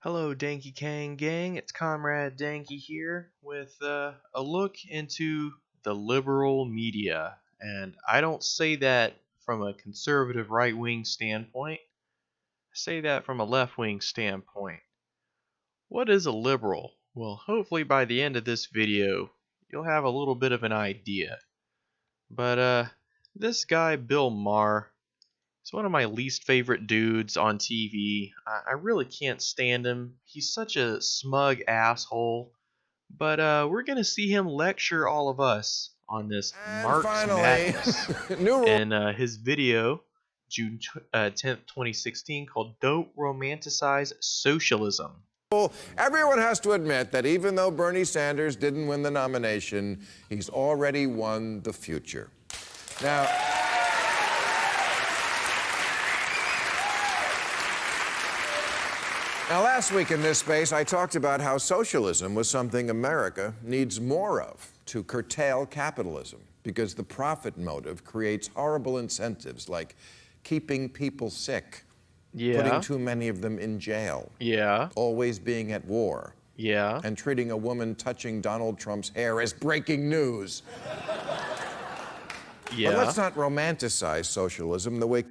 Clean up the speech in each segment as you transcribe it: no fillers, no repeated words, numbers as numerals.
Hello, Dankey Kang gang. It's Comrade Dankey here with a look into the liberal media. And I don't say that from a conservative right wing standpoint, I say that from a left wing standpoint. What is a liberal? Well, hopefully by the end of this video, you'll have a little bit of an idea. But this guy, Bill Maher, he's one of my least favorite dudes on TV. I really can't stand him. He's such a smug asshole. But we're gonna see him lecture all of us on this And Marx finally, Madness new rule. in his video, June 10th, 2016, called "Don't Romanticize Socialism." Everyone has to admit that even though Bernie Sanders didn't win the nomination, he's already won the future. Now, last week in this space, I talked about how socialism was something America needs more of to curtail capitalism, because the profit motive creates horrible incentives like keeping people sick, putting Yeah, too many of them in jail, yeah, always being at war, yeah, and treating a woman touching Donald Trump's hair as breaking news. But yeah. let's not romanticize socialism the way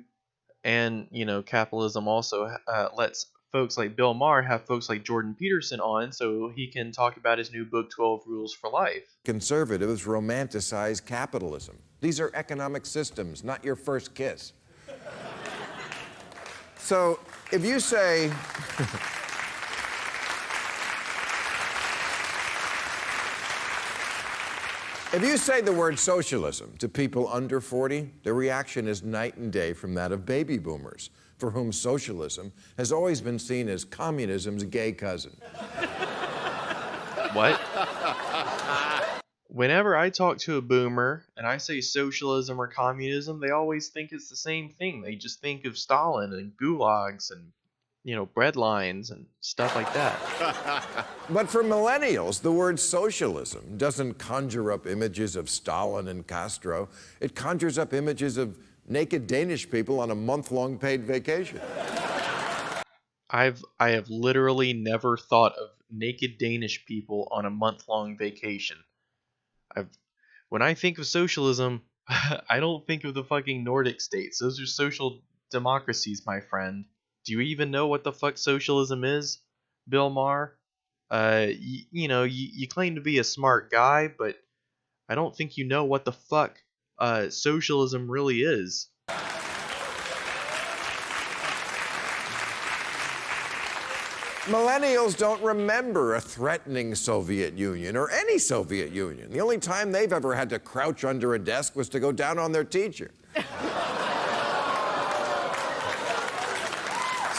And capitalism also lets folks like Bill Maher have folks like Jordan Peterson on, so he can talk about his new book, 12 Rules for Life. conservatives romanticize capitalism. These are economic systems, not your first kiss. So if you say, the word socialism to people under 40, the reaction is night and day from that of baby boomers, for whom socialism has always been seen as communism's gay cousin. What? Whenever I talk to a boomer and I say socialism or communism, they always think it's the same thing. They just think of Stalin and gulags and, bread lines and stuff like that. But for millennials, the word socialism doesn't conjure up images of Stalin and Castro. It conjures up images of naked Danish people on a month-long paid vacation. I have literally never thought of naked Danish people on a month-long vacation. I've When I think of socialism, I don't think of the fucking Nordic states. Those are social democracies, my friend. Do you even know what the fuck socialism is, Bill Maher? You claim to be a smart guy, but I don't think you know what the fuck socialism really is. Millennials don't remember a threatening Soviet Union or any Soviet Union. The only time they've ever had to crouch under a desk was to go down on their teacher.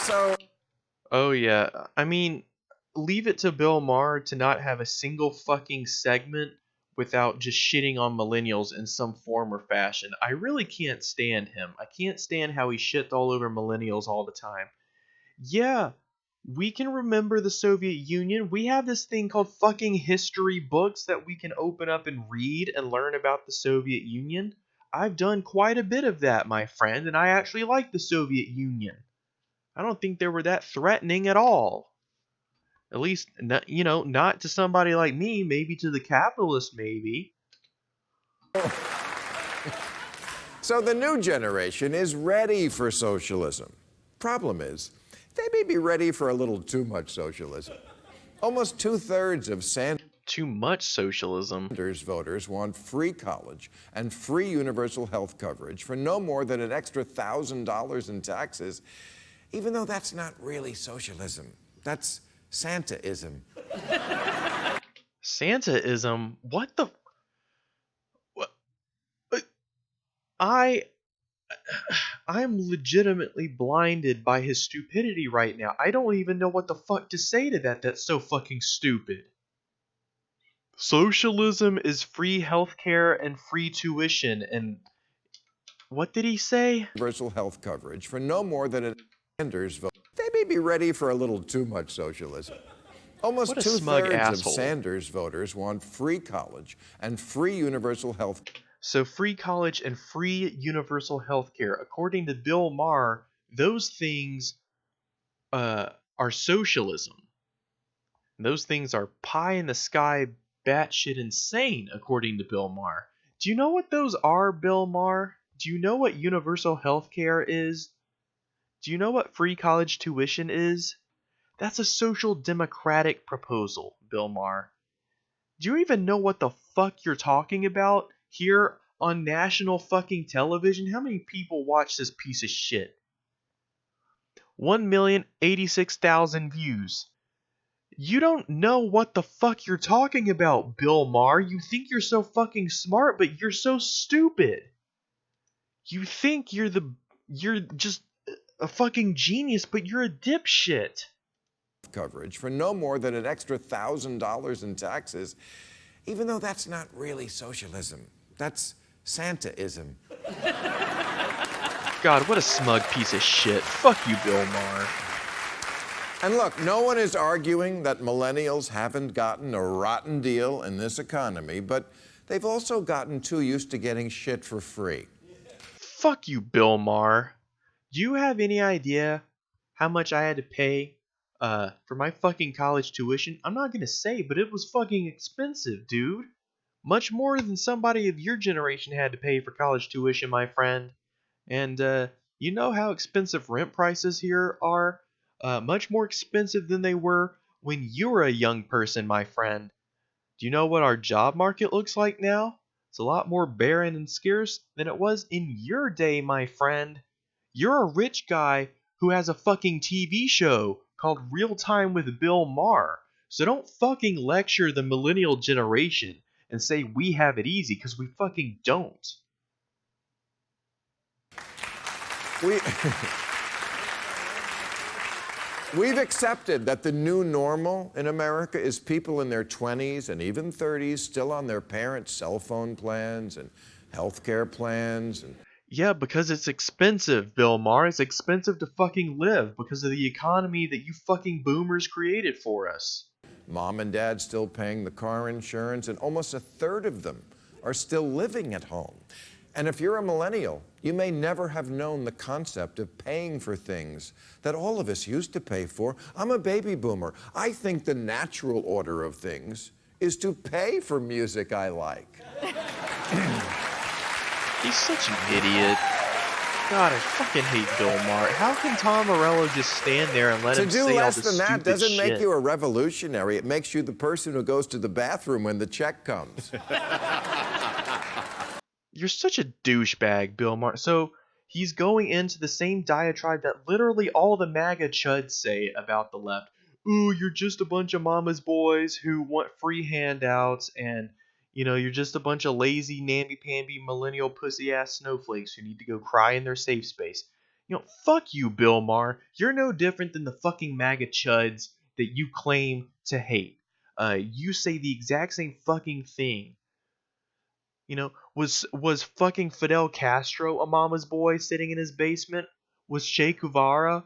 So, Oh yeah, I mean, leave it to Bill Maher to not have a single fucking segment without just shitting on millennials in some form or fashion. I really can't stand him. I can't stand how he shits all over millennials all the time. Yeah, we can remember the Soviet Union. We have this thing called fucking history books that we can open up and read and learn about the Soviet Union. I've done quite a bit of that, my friend, and I actually like the Soviet Union. I don't think they were that threatening at all. At least, not to somebody like me, maybe to the capitalist, maybe. so the new generation is ready for socialism. Problem is, they may be ready for a little too much socialism. Almost 2/3 of Too much socialism. Sanders voters want free college and free universal health coverage for no more than an extra $1,000 in taxes, even though that's not really socialism. That's Santaism. Santaism? What the? What? I. I'm legitimately blinded by his stupidity right now. I don't even know what the fuck to say to that. That's so fucking stupid. Socialism is free healthcare and free tuition, and what did he say? Universal health coverage for no more than a Sanders vote. They may be ready for a little too much socialism. Almost What a smug 2/3 of asshole. Sanders voters want free college and free universal health. So free college and free universal healthcare, according to Bill Maher, those things are socialism. And those things are pie in the sky, batshit insane, according to Bill Maher. Do you know what those are, Bill Maher? Do you know what universal health care is? Do you know what free college tuition is? That's a social democratic proposal, Bill Maher. Do you even know what the fuck you're talking about here on national fucking television? How many people watch this piece of shit? 1,086,000 views. You don't know what the fuck you're talking about, Bill Maher. You think you're so fucking smart, but you're so stupid. You think you're just a fucking genius, but you're a dipshit. Coverage for no more than an extra $1,000 in taxes, even though that's not really socialism. That's Santaism. God, what a smug piece of shit. Fuck you, Bill Maher. And look, no one is arguing that millennials haven't gotten a rotten deal in this economy, but they've also gotten too used to getting shit for free. Fuck you, Bill Maher. Do you have any idea how much I had to pay for my fucking college tuition? I'm not gonna say, but it was fucking expensive, dude. Much more than somebody of your generation had to pay for college tuition, my friend. And you know how expensive rent prices here are? Much more expensive than they were when you were a young person, my friend. Do you know what our job market looks like now? It's a lot more barren and scarce than it was in your day, my friend. You're a rich guy who has a fucking TV show called Real Time with Bill Maher. So don't fucking lecture the millennial generation and say we have it easy, because we fucking don't. We've accepted that the new normal in America is people in their 20s and even 30s still on their parents' cell phone plans and healthcare plans. Yeah, because it's expensive, Bill Maher. It's expensive to fucking live because of the economy that you fucking boomers created for us. Mom and dad still paying the car insurance, and almost a third of them are still living at home. And if you're a millennial, you may never have known the concept of paying for things that all of us used to pay for. I'm a baby boomer. I think the natural order of things is to pay for music I like. He's such an idiot. God, I fucking hate Bill Maher. How can Tom Morello just stand there and let him say all this To do less than that doesn't shit? make you a revolutionary. It makes you the person who goes to the bathroom when the check comes. You're such a douchebag, Bill Maher. So he's going into the same diatribe that literally all the MAGA chuds say about the left. Ooh, you're just a bunch of mama's boys who want free handouts, and you're just a bunch of lazy, namby-pamby, millennial pussy-ass snowflakes who need to go cry in their safe space. Fuck you, Bill Maher. You're no different than the fucking MAGA chuds that you claim to hate. You say the exact same fucking thing. Was fucking Fidel Castro a mama's boy sitting in his basement? Was Che Guevara?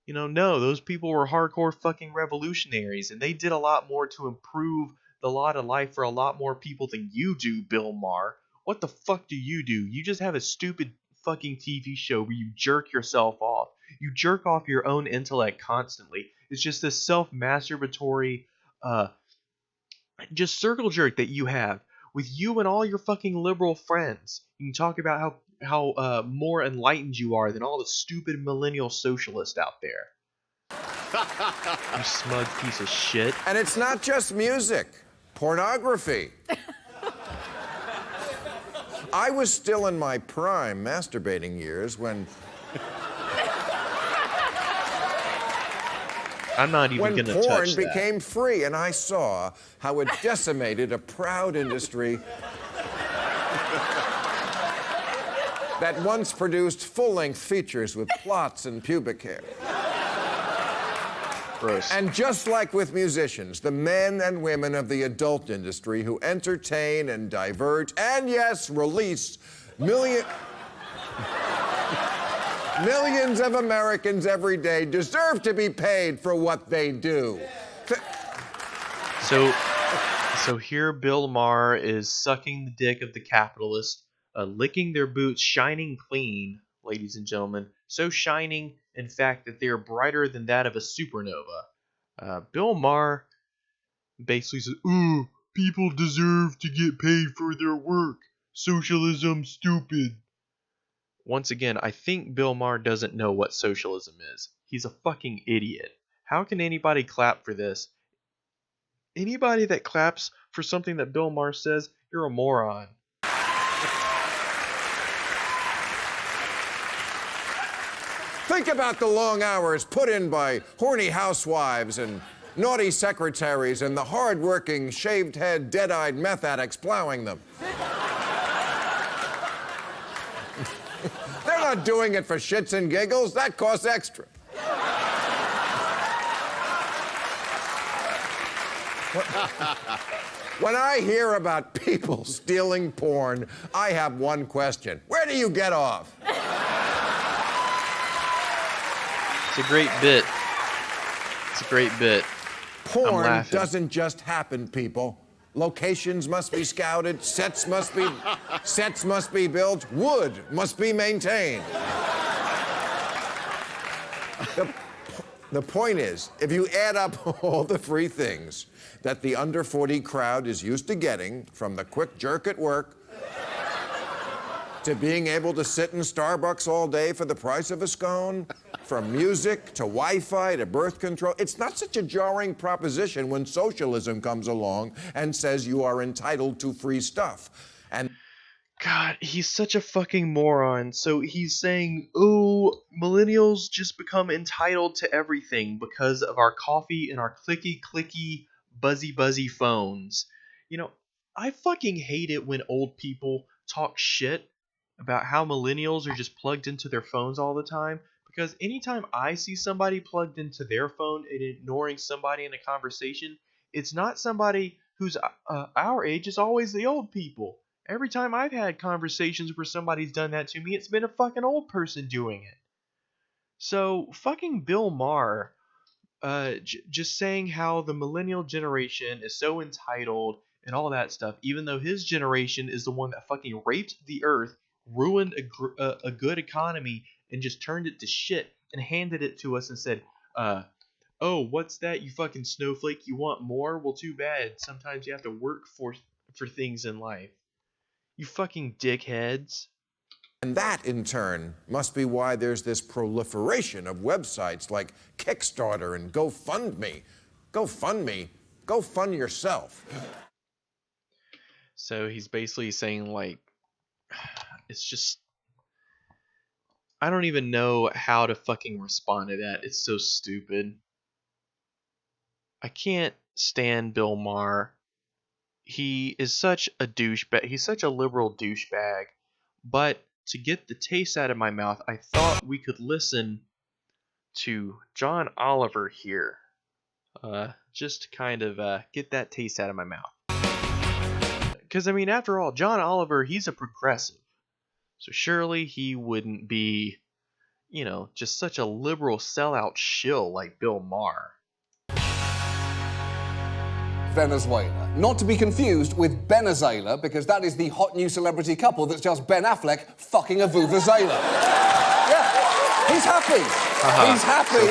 No, those people were hardcore fucking revolutionaries, and they did a lot more to improve the lot of life for a lot more people than you do, Bill Maher. What the fuck do? You just have a stupid fucking TV show where you jerk yourself off. You jerk off your own intellect constantly. It's just this self-masturbatory, just circle jerk that you have with you and all your fucking liberal friends. You can talk about how more enlightened you are than all the stupid millennial socialists out there. You smug piece of shit. And it's not just music, pornography. I was still in my prime masturbating years when I'm not even going to touch that. When porn became free, and I saw how it decimated a proud industry that once produced full-length features with plots and pubic hair. Gross. And just like with musicians, the men and women of the adult industry who entertain and divert, and yes, release millions of Americans every day deserve to be paid for what they do. So here Bill Maher is sucking the dick of the capitalist, licking their boots, shining clean, ladies and gentlemen. So shining, in fact, that they are brighter than that of a supernova. Bill Maher, Basically says, "Ooh, people deserve to get paid for their work. Socialism stupid." Once again, I think Bill Maher doesn't know what socialism is. He's a fucking idiot. How can anybody clap for this? Anybody that claps for something that Bill Maher says, you're a moron. Think about the long hours put in by horny housewives and naughty secretaries and the hard-working, shaved-head, dead-eyed meth addicts plowing them. They're not doing it for shits and giggles. That costs extra. When I hear about people stealing porn, I have one question. Where do you get off? It's a great bit. It's a great bit. Porn doesn't just happen, people. Locations must be scouted, sets must be built, wood must be maintained. The point is, if you add up all the free things that the under 40 crowd is used to getting, from the quick jerk at work to being able to sit in Starbucks all day for the price of a scone, from music to Wi-Fi to birth control, it's not such a jarring proposition when socialism comes along and says you are entitled to free stuff. And God, he's such a fucking moron. So he's saying, oh, millennials just become entitled to everything because of our coffee and our clicky, buzzy phones. You know, I fucking hate it when old people talk shit about how millennials are just plugged into their phones all the time. Because anytime I see somebody plugged into their phone and ignoring somebody in a conversation, it's not somebody who's our age, it's always the old people. Every time I've had conversations where somebody's done that to me, it's been a fucking old person doing it. So, fucking Bill Maher, just saying how the millennial generation is so entitled and all that stuff, even though his generation is the one that fucking raped the earth, ruined a good economy, and just turned it to shit and handed it to us and said, oh, what's that, you fucking snowflake? You want more? Well, too bad. Sometimes you have to work for things in life. You fucking dickheads. And that, in turn, must be why there's this proliferation of websites like Kickstarter and GoFundMe. GoFundMe? Go fund yourself. So he's basically saying, like, it's just... I don't even know how to fucking respond to that. It's so stupid. I can't stand Bill Maher. He is such a douchebag. He's such a liberal douchebag. But to get the taste out of my mouth, I thought we could listen to John Oliver here. Just to kind of get that taste out of my mouth. Because, I mean, after all, John Oliver, he's a progressive. So surely he wouldn't be, you know, just such a liberal sellout shill like Bill Maher. Venezuela. Not to be confused with Venezuela, because that is the hot new celebrity couple that's just Ben Affleck fucking a vuvuzela. Yeah, he's happy. He's happy. So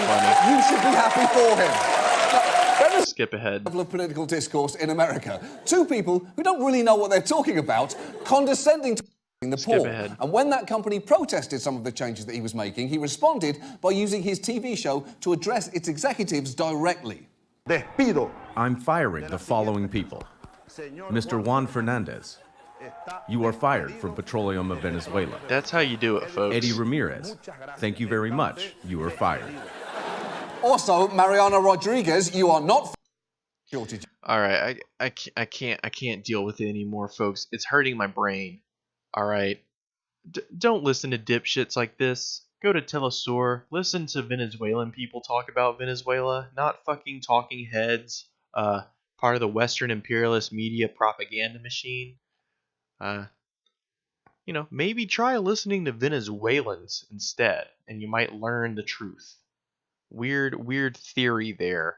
you should be happy for him. Skip ahead. Level of political discourse in America. Two people who don't really know what they're talking about, condescending to the poor. And when that company protested some of the changes that he was making, he responded by using his TV show to address its executives directly. Despido. I'm firing the following people. Mr. Juan Fernandez, you are fired from Petroleum of Venezuela. That's how you do it, folks. Eddie Ramirez, thank you very much. You are fired. Also, Mariana Rodriguez, you are not shortage. All right, I can't deal with it anymore, folks. It's hurting my brain. All right, don't listen to dipshits like this. Go to Telesur, listen to Venezuelan people talk about Venezuela, not fucking talking heads, part of the Western imperialist media propaganda machine. You know, maybe try listening to Venezuelans instead, and you might learn the truth. Weird theory there.